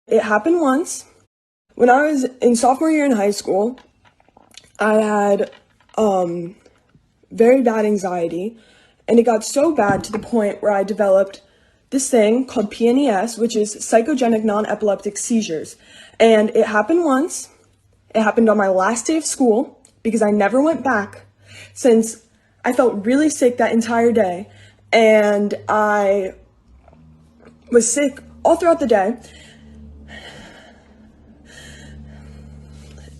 It happened once. When I was in sophomore year in high school, I had very bad anxiety, and it got so bad to the point where I developed this thing called PNES, which is psychogenic non-epileptic seizures. And it happened once. It happened on my last day of school because I never went back since I felt really sick that entire day, and I was sick all throughout the day.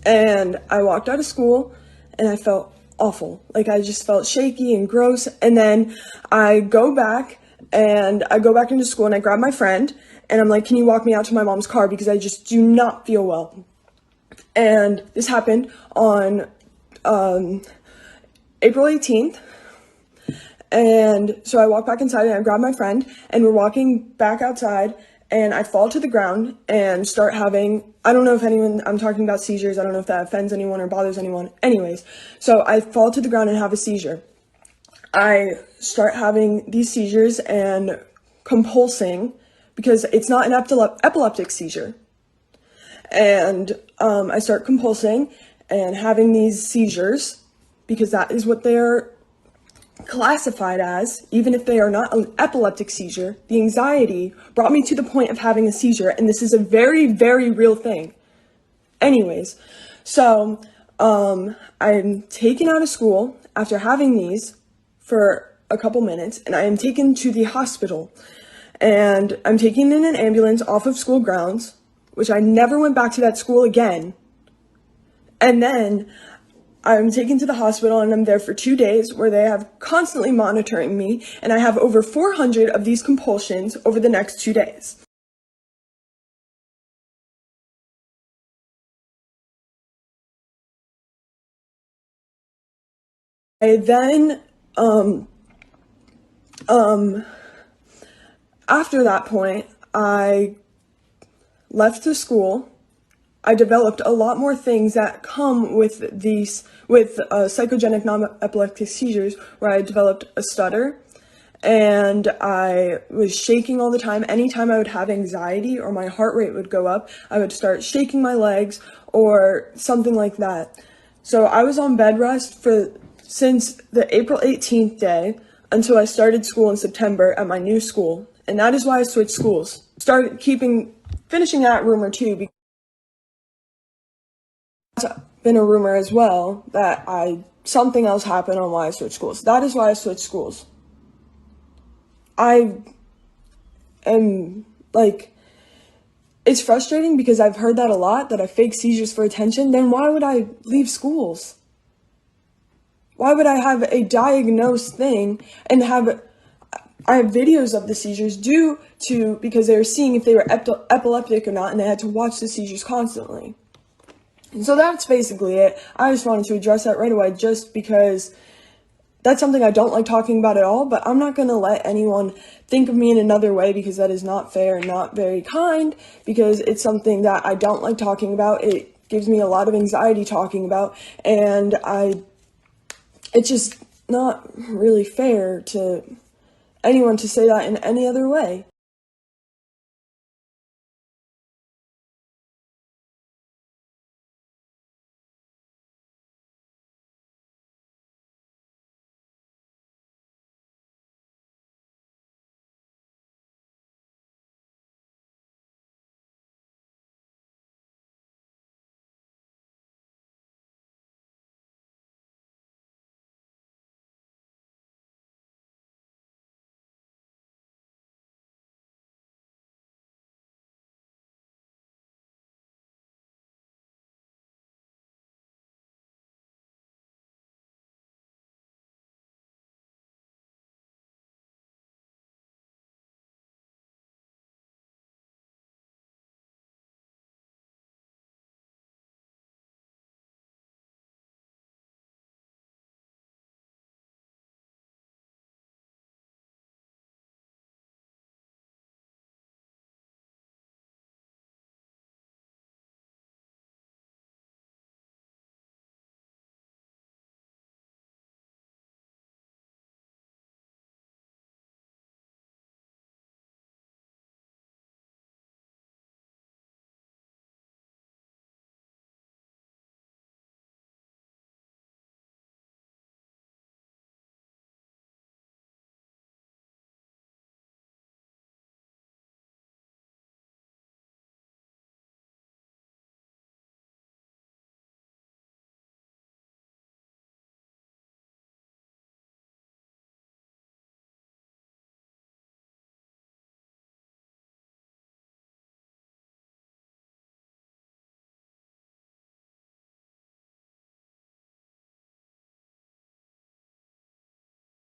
And I walked out of school and I felt awful. Like, I just felt shaky and gross. And then I go back into school and I grab my friend and I'm like, can you walk me out to my mom's car because I just do not feel well. And this happened on April 18th. And so I walk back inside and I grab my friend and we're walking back outside and I fall to the ground and start having, I don't know if I'm talking about seizures. I don't know if that offends anyone or bothers anyone. Anyways, so I fall to the ground and have a seizure. I start having these seizures and compulsing because it's not an epileptic seizure. And I start compulsing and having these seizures because that is what they're classified as. Even if they are not an epileptic seizure, the anxiety brought me to the point of having a seizure, and this is a very, very real thing. Anyways, so I'm taken out of school after having these for a couple minutes, and I am taken to the hospital, and I'm taken in an ambulance off of school grounds, which I never went back to that school again. And then I'm taken to the hospital and I'm there for 2 days where they have constantly monitoring me, and I have over 400 of these compulsions over the next 2 days. I then, after that point, I left the school. I developed a lot more things that come with psychogenic non-epileptic seizures, where I developed a stutter, and I was shaking all the time. Anytime I would have anxiety or my heart rate would go up, I would start shaking my legs or something like that. So I was on bed rest since the April 18th day until I started school in September at my new school. And that is why I switched schools. Finishing that rumor too, because it's been a rumor as well that something else happened on why I switched schools. That is why I switched schools. I am it's frustrating because I've heard that a lot, that I fake seizures for attention. Then why would I leave schools? Why would I have a diagnosed thing and I have videos of the seizures because they were seeing if they were epileptic or not, and they had to watch the seizures constantly. And so that's basically it. I just wanted to address that right away just because that's something I don't like talking about at all, but I'm not going to let anyone think of me in another way because that is not fair and not very kind, because it's something that I don't like talking about. It gives me a lot of anxiety talking about, and it's just not really fair to anyone to say that in any other way.